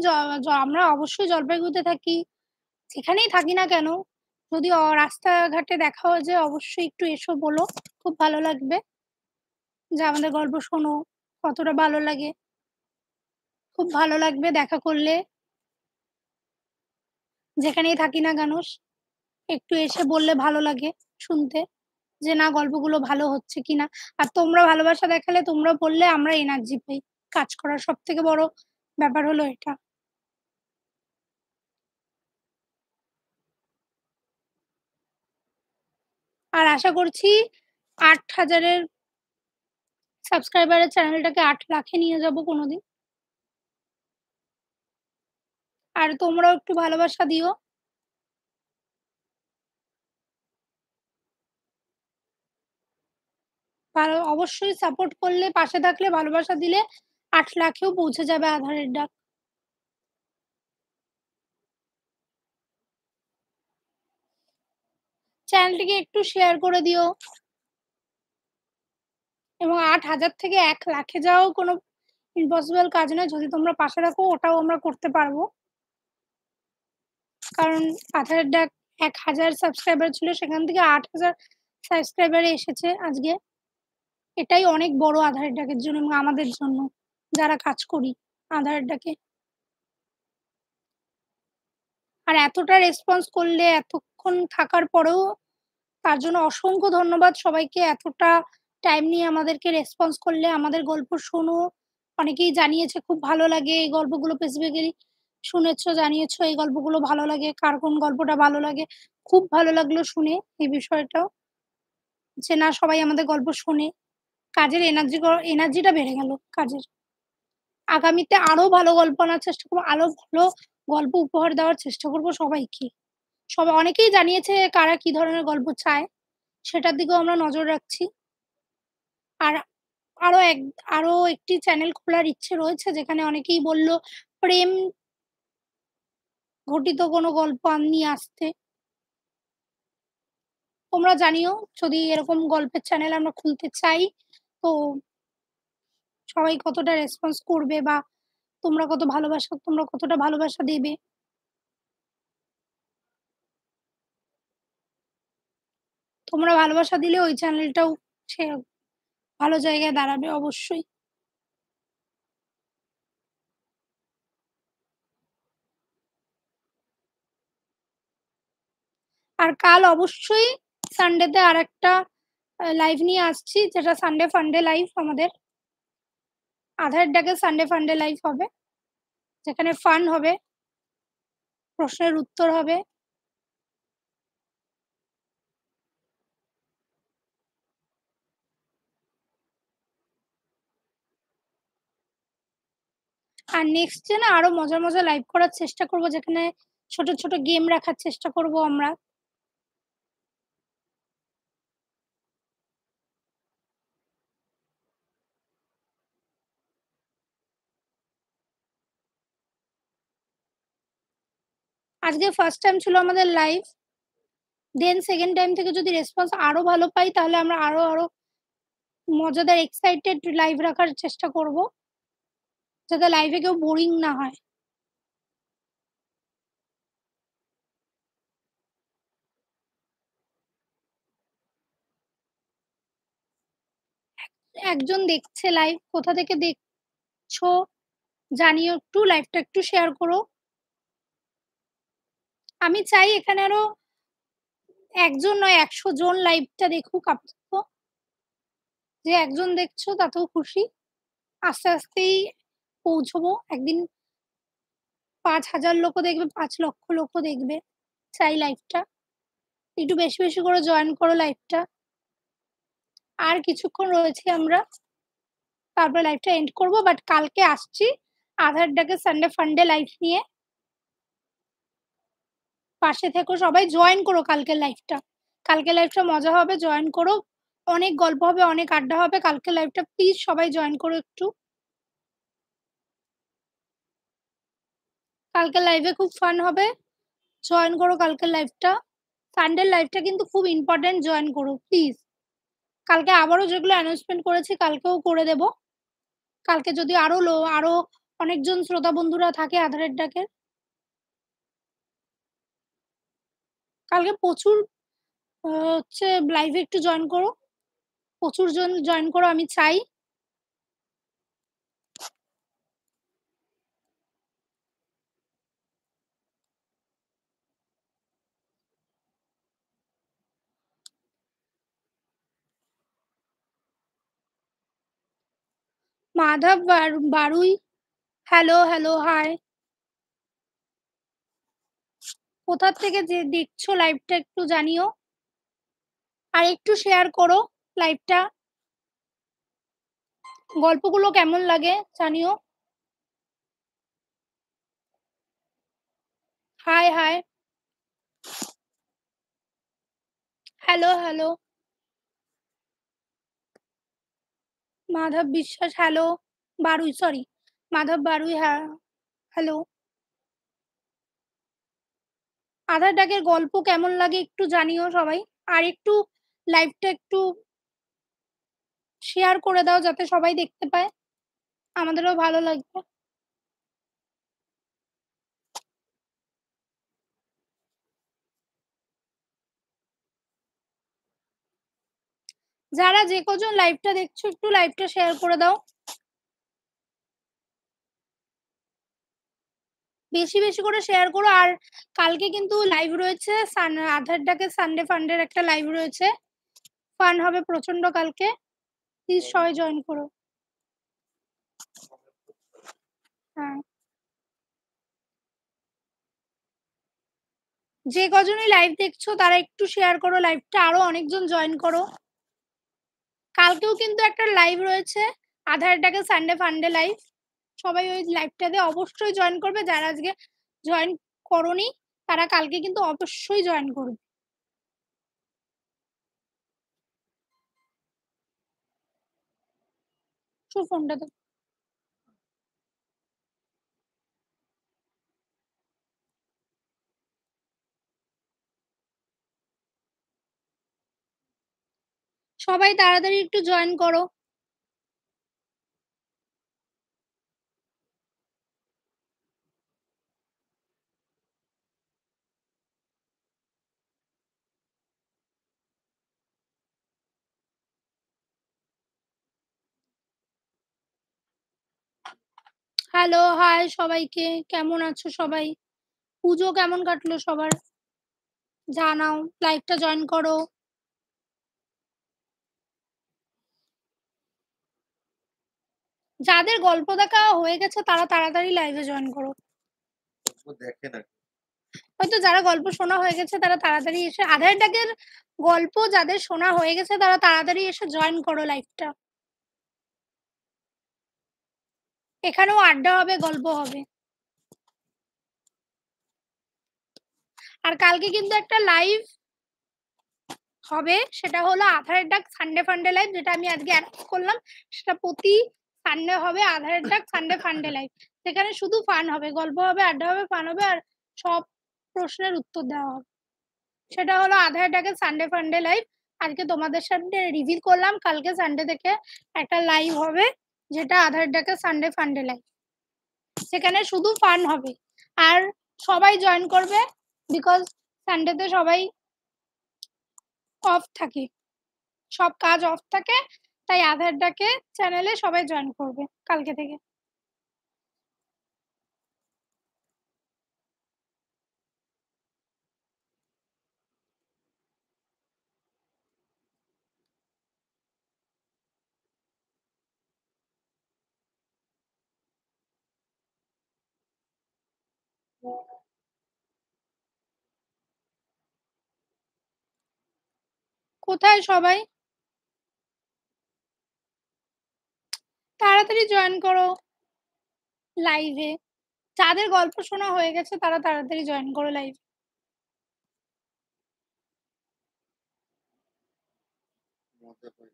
Speaker 1: আমরা অবশ্যই জলপাইগুড়িতে থাকি, যেখানেই থাকি না কেন, যদি রাস্তাঘাটে দেখা হয়ে যায় অবশ্যই একটু এসো, বলো, খুব ভালো লাগবে যে আমাদের গল্প শোনো, কতটা ভালো লাগে। খুব ভালো লাগবে দেখা করলে, যেখানেই থাকি না কেন একটু এসে বললে ভালো লাগে শুনতে যে না গল্পগুলো ভালো হচ্ছে কিনা। আর তোমরা ভালোবাসা দেখালে, তোমরা বললে আমরা এনার্জি পাই কাজ করার। সবথেকে বড় ব্যাপার হলো এটা। আর আশা করছি ৮,০০০ এর সাবস্ক্রাইবারের চ্যানেলটাকে ৮ লাখে নিয়ে যাবো কোনদিন। আর তোমরাও একটু ভালোবাসা দিও। অবশ্যই সাপোর্ট করলে, পাশে থাকলে, ভালোবাসা দিলে ৮ লাখেও পৌঁছে যাবে আঁধারের ডাক। চ্যানেলটিকে একটু শেয়ার করে দিও। এবং ৮,০০০ থেকে ১ লাখে যাওয়াও কোনো ইম্পসিবল কাজ নয়। যদি তোমরা পাশে থাকো ওটাও আমরা করতে পারবো। কারণ আঁধারের ডাক ১,০০০ সাবস্ক্রাইবার ছিল, সেখান থেকে ৮,০০০ সাবস্ক্রাইবারে এসেছে আজকে। এটাই অনেক বড় আঁধারের ডাকের জন্য এবং আমাদের জন্য, যারা কাজ করি আঁধারের ডাকে। আর এতটা রেসপন্স করলে, এতক্ষণ থাকার পরেও তার জন্য অসংখ্য ধন্যবাদ সবাইকে। এতটা টাইম নিয়ে আমাদেরকে রেসপন্স করলে, আমাদের গল্প শোনো। অনেকেই জানিয়েছে খুব ভালো লাগে এই গল্পগুলো, স্পেসিফিক্যালি শুনেছ, জানিয়েছ এই গল্পগুলো ভালো লাগে, কার কোন গল্পটা ভালো লাগে। খুব ভালো লাগলো শুনে এই বিষয়টাও, যে না সবাই আমাদের গল্প শোনে। কাজের এনার্জিটা বেড়ে গেল কাজের। আগামীতে আরো ভালো গল্প আনার চেষ্টা করব, আরো ভালো গল্প উপহার দেওয়ার চেষ্টা করব সবাইকে। অনেকেই জানিয়েছে কারা কি ধরনের গল্প চায়, সেটার দিকেও আমরা নজর রাখছি। আর আরো আরো একটি চ্যানেল খোলার ইচ্ছে রয়েছে, যেখানে অনেকেই বলল প্রেম ঘটিত কোনো গল্প নিয়ে আসতে। তোমরা জানিও যদি এরকম গল্পের চ্যানেল আমরা খুলতে চাই, তো সবাই কতটা রেসপন্স করবে, বা তোমরা কতটা ভালোবাসা দেবে। তোমরা ভালোবাসা দিলে ওই চ্যানেলটাও সে ভালো জায়গায় দাঁড়াবে অবশ্যই। আর কাল অবশ্যই সানডেতে আরেকটা লাইভ নিয়ে আসছি, যেটা সানডে ফান্ডে লাইভ আমাদের। আঁধারের ডাকে সানডে ফান্ডে লাইভ হবে, যেখানে ফান হবে, প্রশ্নের উত্তর হবে। আর নেক্সট ডে না আরো মজার লাইভ করার চেষ্টা করব, যেখানে ছোট ছোট গেম রাখার চেষ্টা করব আমরা। আজকে ফার্স্ট টাইম ছিল আমাদের লাইভ, দেন সেকেন্ড টাইম থেকে যদি রেসপন্স আরো ভালো পাই, তাহলে আমরা আরো মজাদার এক্সাইটেড লাইভ রাখার চেষ্টা করব, যাতে লাইভে কেউ বোরিং না হয়। একজন দেখছে লাইভ, কোথা থেকে দেখছো জানিও একটু, লাইভটা একটু শেয়ার করো। আমি চাই এখানে আরো একজন নয় ১০০ জন লাইভটা দেখুক আপাতত। যে একজন দেখছো তাতেও খুশি। আস্তে আস্তেই পৌঁছবো একদিন, ৫,০০০ লোকও দেখবে, ৫,০০,০০০ লোকও দেখবে। চাই লাইভটা একটু বেশি বেশি করে জয়েন করো লাইভটা। আর কিছুক্ষণ রয়েছে আমরা, তারপরে লাইভটা এন্ড করব। বাট কালকে আসছি আধার ডাকে সানডে ফান্ডে লাইভ নিয়ে। পাশে থেকো, সবাই জয়েন করো কালকের লাইভটা। কালকের লাইভটা মজা হবে, জয়েন করো। অনেক গল্প হবে, অনেক আড্ডা হবে কালকের লাইভটা, প্লিজ সবাই জয়েন করো একটু। কালকের লাইভে খুব ফান হবে, জয়েন করো কালকের লাইভটা। সানডের লাইভটা কিন্তু খুব ইম্পর্টেন্ট, জয়েন করো প্লিজ। কালকে আবারও যেগুলো অ্যানাউন্সমেন্ট করেছি কালকেও করে দেব। কালকে যদি আরো অনেকজন শ্রোতা বন্ধুরা থাকে আধারের ডাকের, কালকে প্রচুর হচ্ছে লাইভে একটু জয়েন করো, প্রচুর জন জয়েন করো আমি চাই। Madhab Barui, hello, hello, hi. কোথা থেকে যে দেখছো লাইভটা একটু জানিও। আর একটু শেয়ার করো লাইভটা। গল্পগুলো কেমন লাগে জানিও। Hi, hi. Hello, hello. Madhab Biswas, hello. Barui, sorry. Madhab Barui, হ্যাঁ, হ্যালো। আধার ডাকের গল্প কেমন লাগে একটু জানিও সবাই। আর একটু লাইভটা একটু শেয়ার করে দাও যাতে সবাই দেখতে পায়। আমাদেরও ভালো লাগবে। যারা যে কজন লাইভটা দেখছো একটু লাইভটা শেয়ার করে দাও। বেশি বেশি করে শেয়ার করো। আর কালকে কিন্তু লাইভ রয়েছে, আধার ডাকে সানডে ফান্ডের একটা লাইভ রয়েছে। ফান হবে প্রচন্ড কালকে। প্লিজ সবাই জয়েন করো। হ্যাঁ, যে কজনই লাইভ দেখছো তারা একটু শেয়ার করো লাইভটা, আরো অনেকজন জয়েন করো। কালকেও কিন্তু একটা লাইভ রয়েছে, আধার ডাকে সানডে ফান্ডে লাইভ। সবাই ওই লাইভটাতে অবশ্যই জয়েন করবে। যারা আজকে জয়েন করোনি তারা কালকে কিন্তু অবশ্যই জয়েন করবে। ফোনটা তো সবাই তাড়াতাড়ি একটু জয়েন করো। হ্যালো, হাই সবাইকে। কেমন আছো সবাই? পুজো কেমন কাটলো সবার? জানাও, লাইভটা জয়েন করো। যাদের গল্প দেখা হয়ে গেছে তারা তাড়াতাড়ি লাইভে জয়েন করো।
Speaker 2: দেখে না।
Speaker 1: হয়তো যারা গল্প শোনা হয়ে গেছে তারা তাড়াতাড়ি এসে, আধার ডাকের গল্প যাদের শোনা হয়ে গেছে তারা তাড়াতাড়ি এসে জয়েন করো লাইভটা। এখানেও আড্ডা হবে, গল্প হবে। আর কালকে কিন্তু একটা লাইভ হবে, সেটা হলো আধার ডাক সানডে ফান্ডে লাইভ, যেটা আমি আজকে অ্যানাউন্স করলাম। সেটা প্রতি সানডে হবে, আধার ডাক সানডে ফান্ডে লাইভ। সেখানে শুধু ফান হবে, গল্প হবে, আড্ডা হবে, ফান হবে, আর সব প্রশ্নের উত্তর দেওয়া হবে। সেটা হলো আধার ডাকের সানডে ফান্ডে লাইভ। আজকে তোমাদের সাথে রিভিল করলাম, কালকে সানডে থেকে একটা লাইভ হবে যেটা আধার ডাকের সানডে ফান্ডে লাইভ। সেখানে শুধু ফান হবে। আর সবাই জয়েন করবে, বিকজ সানডেতে সবাই অফ থাকে, সব কাজ অফ থাকে। তাই আধার ডাকে চ্যানেলে সবাই জয়েন করবে কালকে থেকে। কোথায় সবাই? তাড়াতাড়ি জয়েন করো লাইভে। যাদের গল্প শোনা হয়ে গেছে তারা তাড়াতাড়ি জয়েন করো লাইভে।
Speaker 2: মজা পাই।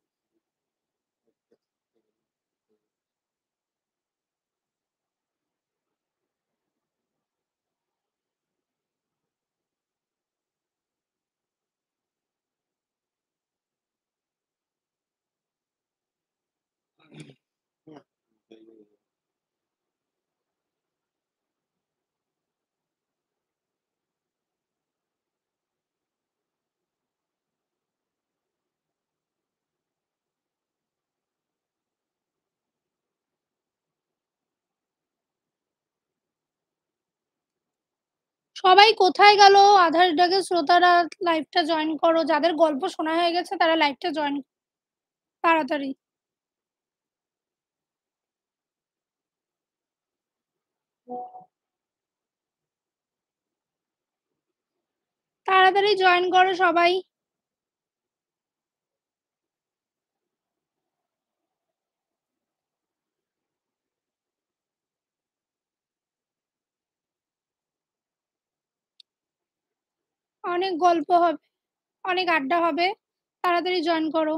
Speaker 1: সবাই কোথায় গেল? আধার ডাকের শ্রোতারা লাইভটা জয়েন করো। যাদের গল্প শোনা হয়ে গেছে তারা লাইভটা জয়েন তাড়াতাড়ি। তাড়াতাড়ি জয়েন করো সবাই। অনেক গল্প হবে, অনেক আড্ডা হবে, তাড়াতাড়ি জয়েন করো।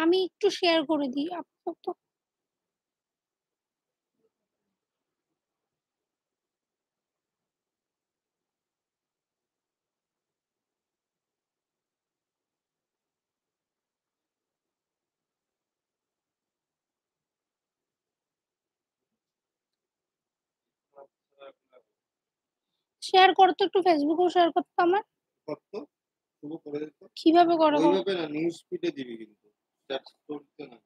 Speaker 1: আমি একটু শেয়ার করে দিই আপাতত। শেয়ার করতো একটু, ফেসবুকেও শেয়ার করতো আমার।
Speaker 2: কত শুরু করে দিত
Speaker 1: কিভাবে করো?
Speaker 2: ওইভাবে না, নিউজ ফিডে দিবি কিন্তু চ্যাট করতে না।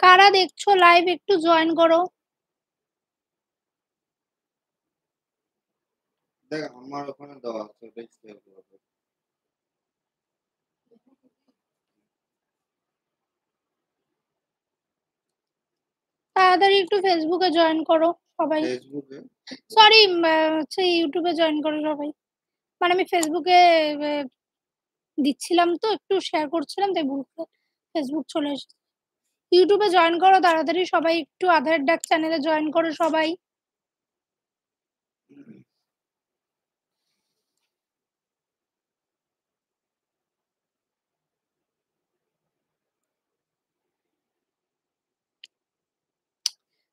Speaker 1: কারা দেখছো লাইভ একটু জয়েন করো।
Speaker 2: দেখ আমার ওখানে দেওয়া আছে, ওটাই শেয়ার করবো।
Speaker 1: তাড়াতাড়ি একটু ফেসবুকে জয়েন করো সবাই।
Speaker 2: ফেসবুকে
Speaker 1: সরি, হচ্ছে ইউটিউবে জয়েন করো সবাই। মানে আমি ফেসবুকে দিচ্ছিলাম তো, একটু শেয়ার করছিলাম, তাই ভুল করে ফেসবুক চলে এসেছে। ইউটিউবে জয়েন করো তাড়াতাড়ি সবাই, একটু আধার ডাক চ্যানেলে জয়েন করো সবাই।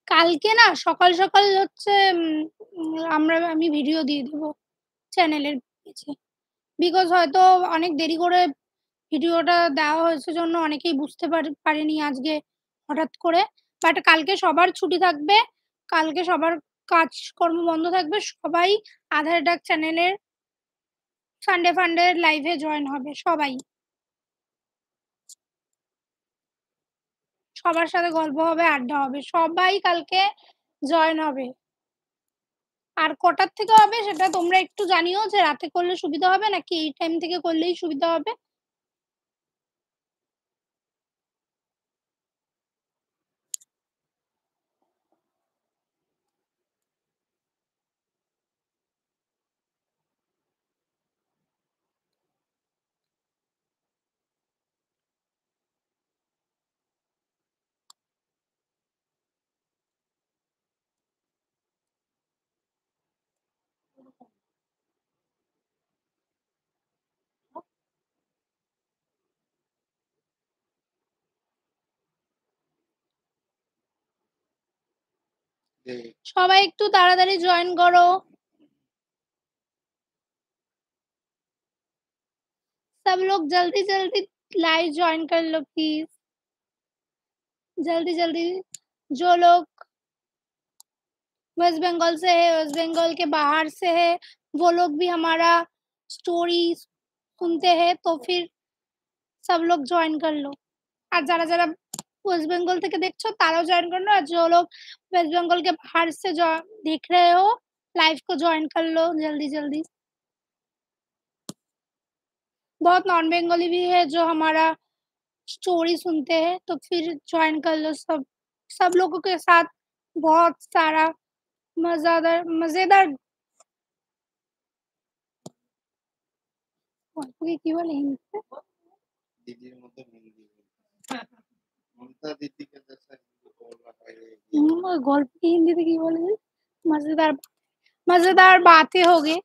Speaker 1: কালকে না সকাল সকাল হচ্ছে আমি ভিডিও দিয়ে দেবো চ্যানেলের পেজে, বিকজ হয়তো অনেক দেরি করে ভিডিওটা দেওয়া হয়েছে জন্য অনেকেই বুঝতে পারেনি আজকে হঠাৎ করে। বাট কালকে সবার ছুটি থাকবে, কালকে সবার কাজকর্ম বন্ধ থাকবে, সবাই আধার ডাক চ্যানেলের সানডে ফান্ডে লাইভে জয়েন হবে সবাই। সবার সাথে গল্প হবে, আড্ডা হবে, সবাই কালকে জয়েন হবে। আর কটার থেকে হবে সেটা তোমরা একটু জানিও, যে রাতে করলে সুবিধা হবে নাকি এই টাইম থেকে করলেই সুবিধা হবে। সবাই একটু তাড়াতাড়ি জয়েন করো। सब लोग जल्दी जल्दी लाइव ज्वाइन कर लो प्लीज, जल्दी जल्दी। जो लोग वेस्ट बंगाल से है, वेस्ट बंगाल के बाहर से है, वो लोग भी हमारा स्टोरी सुनते हैं, तो फिर सब लोग ज्वाइन कर लो। আর যারা যারা ওয়েস্ট বেঙ্গল থেকে দেখছো তারাও জয়েন कर लो, और जो लोग वेस्ट बंगाल के बाहर से देख रहे हो लाइव को ज्वाइन कर लो जल्दी जल्दी। बहुत नॉन बंगाली भी है जो हमारा स्टोरी सुनते हैं, तो फिर ज्वाइन कर लो सब। सब लोगों के साथ बहुत सारा मजेदार मजेदार কি বলে হিন্দিতে,
Speaker 2: দিদির মতো হিন্দি মমতা দিদিকে जैसा हिंदी बोल रहा है
Speaker 1: গল্প কি হিন্দিতে কি বলে, मजेदार मजेदार बातें हो गई।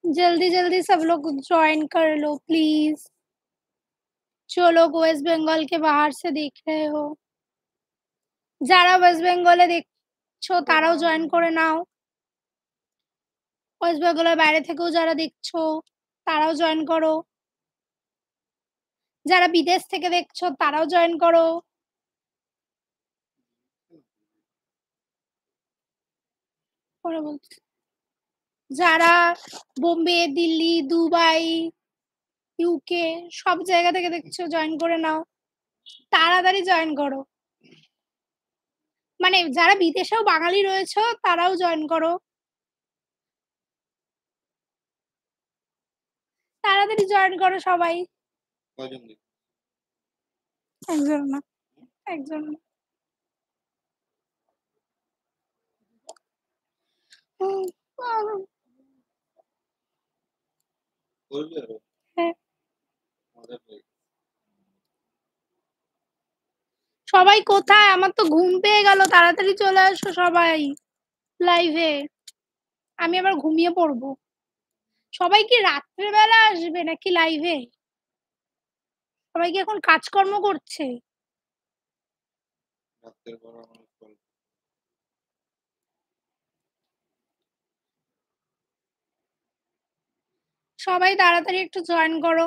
Speaker 1: जल्दी जल्दी सब लोग ज्वाइन कर लो प्लीज, जो लोग वेस्ट बंगाल के बाहर से देख रहे हो। যারা ওয়েস্ট বেঙ্গলে দেখছো তারাও জয়েন করে নাও, ওয়েস্ট বেঙ্গলের বাইরে থেকেও যারা দেখছো তারাও জয়েন করো, যারা বিদেশ থেকে দেখছো তারাও জয়েন করো। পরে বলছি। যারা বোম্বে, দিল্লি, দুবাই, ইউকে সব জায়গা থেকে দেখছো জয়েন করে নাও, তাড়াতাড়ি জয়েন করো। মানে যারা বিদেশেও বাঙালি রয়েছে তারাও জয়েন করো, তাড়াতাড়ি জয়েন করো সবাই।
Speaker 2: কজন দেখবে?
Speaker 1: একজন না, একজন না।
Speaker 2: করবে আরো?
Speaker 1: হ্যাঁ,
Speaker 2: মজা পেয়ে
Speaker 1: সবাই কোথায়? আমার তো ঘুম পেয়ে গেল, তাড়াতাড়ি চলে আসো সবাই লাইভে, আমি আবার ঘুমিয়ে পড়বো। সবাই কি রাত্রেবেলা আসবে নাকি লাইভে? সবাই কি এখন কাজকর্ম করছে?
Speaker 2: রাতের পর আমার গল্প।
Speaker 1: সবাই তাড়াতাড়ি একটু জয়েন করো।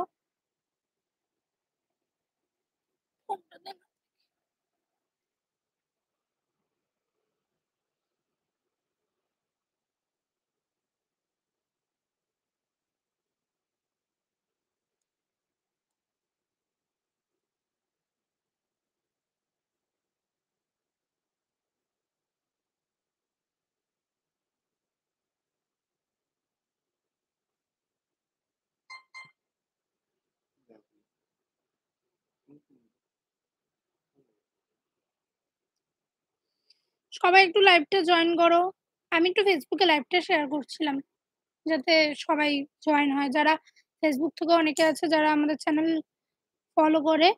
Speaker 1: সবাই একটু লাইভটা জয়েন করো। আমি একটু ফেসবুকে লাইভটা শেয়ার করছিলাম যাতে সবাই জয়েন হয়। যারা ফেসবুক থেকে অনেকে আছে যারা আমাদের চ্যানেল ফলো করে,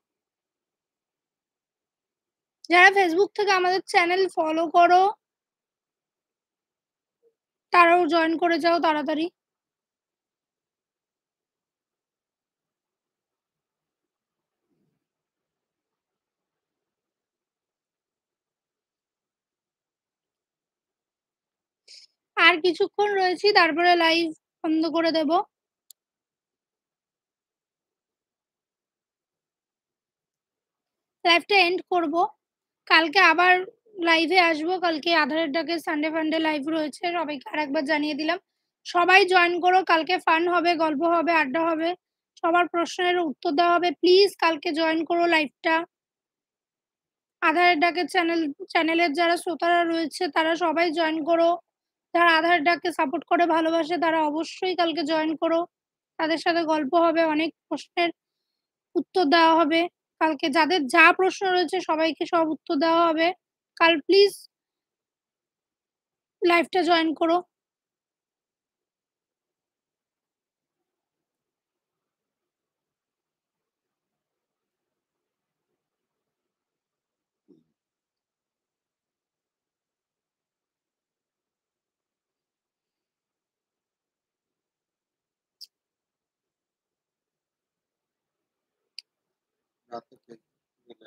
Speaker 1: যারা ফেসবুক থেকে আমাদের চ্যানেল ফলো করো তারাও জয়েন করে যাও তাড়াতাড়ি। আর কিছুক্ষণ রয়েছি, তারপরে লাইভ বন্ধ করে দেব। লাইভটা এন্ড করব। কালকে আবার লাইভে আসবো। কালকে আধারের ডাকে সানডে ফান্ডে লাইভ রয়েছে, সবাইকে আরেকবার জানিয়ে দিলাম। সবাই জয়েন করো, কালকে ফান হবে, গল্প হবে, আড্ডা হবে, সবার প্রশ্নের উত্তর দেওয়া হবে। প্লিজ কালকে জয়েন করো লাইভটা। আধারের ডাকে চ্যানেলের যারা শ্রোতারা রয়েছে তারা সবাই জয়েন করো। যারা আধারের ডাককে সাপোর্ট করে ভালোবাসে তারা অবশ্যই কালকে জয়েন করো। তাদের সাথে গল্প হবে, অনেক প্রশ্নের উত্তর দেওয়া হবে। কালকে যাদের যা প্রশ্ন রয়েছে সবাইকে সব উত্তর দেওয়া হবে। কাল প্লিজ লাইভটা জয়েন করো।
Speaker 2: রাতে ফেসবুকে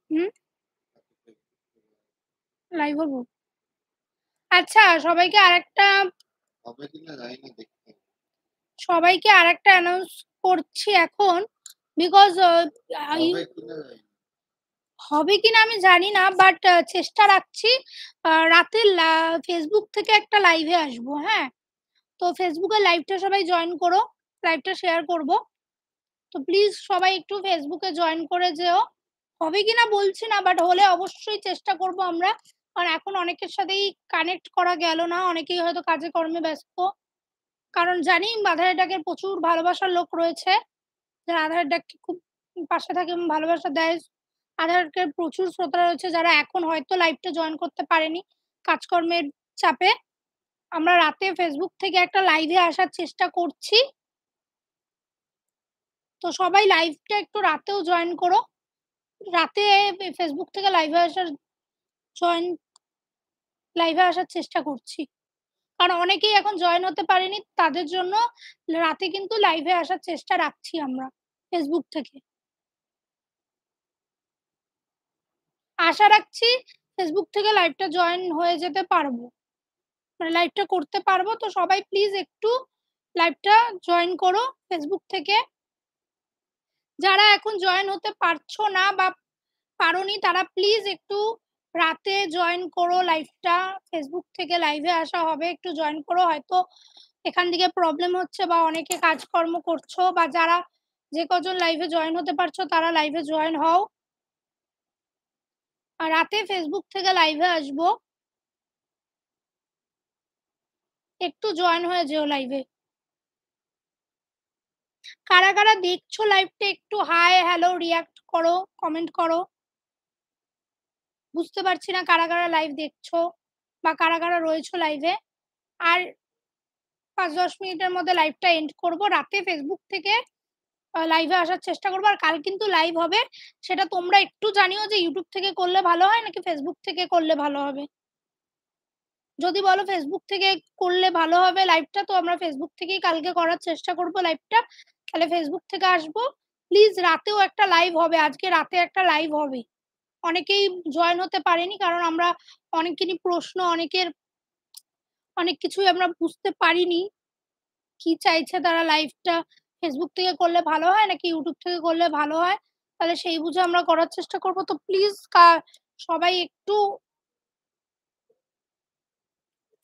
Speaker 1: হুম,
Speaker 2: রাতে ফেসবুকে
Speaker 1: লাইভ হবো। আচ্ছা, সবাইকে আরেকটা
Speaker 2: হবে কিনা জানি না, দেখতে হবে।
Speaker 1: সবাইকে আরেকটা অ্যানাউন্স করছি এখন, বিকজ
Speaker 2: হবে কিনা জানি না।
Speaker 1: হবে কিনা আমি জানি না, বাট চেষ্টা রাখছি। রাতে ফেসবুক থেকে একটা লাইভে আসবো। হ্যাঁ, তো ফেসবুকে লাইভটা সবাই জয়েন করো, লাইভটা শেয়ার করব। তো প্লিজ সবাই একটু ফেসবুকে জয়েন করে যেও। হবে কিনা বলছি না, বাট হলে অবশ্যই চেষ্টা করব আমরা। কারণ এখন অনেকের সাথেই কানেক্ট করা গেল না, অনেকেই হয়তো কাজে কর্মে ব্যস্ত। কারণ জানি আধার ডাকের প্রচুর ভালোবাসার লোক রয়েছে, যারা আধার ডাককে খুব পাশে থাকে এবং ভালোবাসা দেয়। আধার ডাকের প্রচুর শ্রোতা রয়েছে যারা এখন হয়তো লাইভটা জয়েন করতে পারেনি কাজকর্মের চাপে। আমরা রাতে ফেসবুক থেকে একটা লাইভে আসার চেষ্টা করছি। তো সবাই লাইভটা একটু রাতেও জয়েন করো। রাতে ফেসবুক থেকে জয়েন লাইভে আসার চেষ্টা করছি। কারণ অনেকেই এখন জয়েন হতে পারেনি, তাদের জন্য রাতে কিন্তু লাইভে আসার চেষ্টা রাখছি আমরা ফেসবুক থেকে। আশা রাখছি ফেসবুক থেকে লাইভটা জয়েন হয়ে যেতে পারবো, মানে লাইভটা করতে পারবো। তো সবাই প্লিজ একটু লাইভটা জয়েন করো ফেসবুক থেকে। যারা এখন জয়েন হতে পারছো না বা পারোনি তারা প্লিজ একটু রাতে জয়েন করো লাইভটা, ফেসবুক থেকে লাইভে আসা হবে, একটু জয়েন করো। হয়তো এখান থেকে প্রবলেম হচ্ছে বা অনেকে কাজকর্ম করছো, বা যারা যে কজন লাইভে জয়েন হতে পারছো তারা লাইভে জয়েন হও। আর রাতে ফেসবুক থেকে লাইভে আসবো, একটু জয়েন হয়ে যেও লাইভে। কারা কারা দেখছো লাইভটা একটু হাই হ্যালো রিয়াক্ট করো, কমেন্ট করো। বুঝতে পারছি না কারা কারা লাইভ দেখছো বা কারা কারা রয়েছো লাইভে। আর 5-10 মিনিটের মধ্যে লাইভটা এন্ড করব। রাতে ফেসবুক থেকে লাইভে আসার চেষ্টা করবো। আর কাল কিন্তু লাইভ হবে, সেটা তোমরা একটু জানিও যে ইউটিউব থেকে করলে ভালো হয় নাকি ফেসবুক থেকে করলে ভালো হবে। যদি বলো ফেসবুক থেকে করলে ভালো হবে লাইভটা, তো আমরা ফেসবুক থেকেই কালকে করার চেষ্টা করব লাইভটা। তাহলে ফেসবুক থেকে আসবো। প্লিজ রাতেও একটা লাইভ হবে, আজকে রাতে একটা লাইভ হবে। অনেকেই জয়েন হতে পারেনি, কারণ আমরা অনেকেরই প্রশ্ন, অনেক কিছুই আমরা বুঝতে পারিনি কি চাইছে তারা। লাইভটা ফেসবুক থেকে করলে ভালো হয় নাকি ইউটিউব থেকে করলে ভালো হয়, তাহলে সেই বুঝে আমরা করার চেষ্টা করব। তো প্লিজ সবাই একটু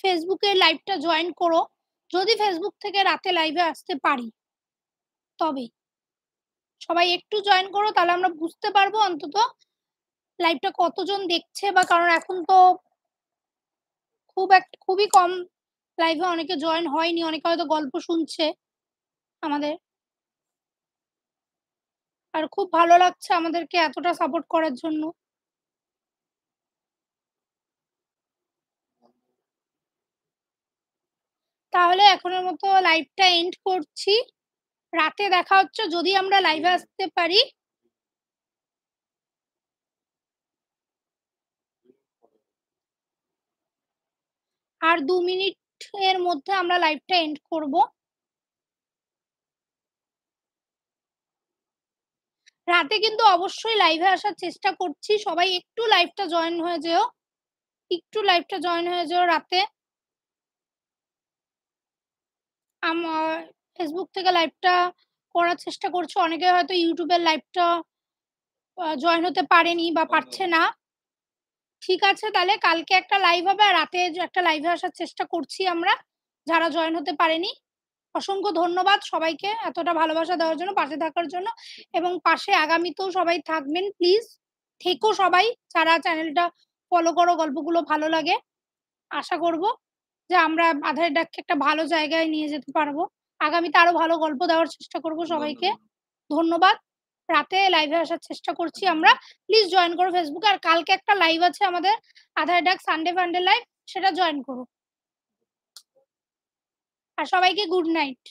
Speaker 1: ফেসবুকে লাইভটা জয়েন করো, যদি ফেসবুক থেকে রাতে লাইভে আসতে পারি তবে। সবাই একটু জয়েন করো, তাহলে আমরা বুঝতে পারবো অন্তত লাইভটা কতজন দেখছে। বা কারণ এখন তো খুবই কম লাইভে অনেকে জয়েন হয়নি, অনেকে হয়তো গল্প শুনছে আমাদের। আর খুব ভালো লাগছে আমাদেরকে এতটা সাপোর্ট করার জন্য। তাহলে এখনের মতো লাইভটা এন্ড করছি। রাতে দেখা হচ্ছে যদি আমরা লাইভে আসতে পারি। আর 2 মিনিটের মধ্যে আমরা লাইভটা এন্ড করব। রাতে কিন্তু অবশ্যই লাইভে আসার চেষ্টা করছি, সবাই একটু লাইভটা জয়েন হয়ে যেও, একটু লাইভটা জয়েন হয়ে যেও রাতে। আমার ফেসবুক থেকে লাইভটা করার চেষ্টা করছি, অনেকে হয়তো ইউটিউবের লাইভটা জয়েন হতে পারেনি বা পারছে না। ঠিক আছে, তাহলে কালকে একটা লাইভ হবে আর রাতে একটা লাইভে আসার চেষ্টা করছি আমরা, যারা জয়েন হতে পারেনি। অসংখ্য ধন্যবাদ সবাইকে এতটা ভালোবাসা দেওয়ার জন্য, পাশে থাকার জন্য, এবং পাশে আগামীতেও সবাই থাকবেন। প্লিজ থেকো সবাই, যারা চ্যানেলটা ফলো করো, গল্পগুলো ভালো লাগে। আশা করব যে আমরা আঁধারের ডাককে একটা ভালো জায়গায় নিয়ে যেতে পারবো। আগামীতে আরো ভালো গল্প দেওয়ার চেষ্টা করব সবাইকে। ধন্যবাদ। রাতে লাইভে আসার চেষ্টা করছি আমরা। প্লিজ জয়েন করো ফেসবুকে। আর কালকে একটা লাইভ আছে আমাদের, আঁধারের ডাক সানডে ফান্ডে লাইভ, সেটা জয়েন করো। আর সবাইকে গুড নাইট।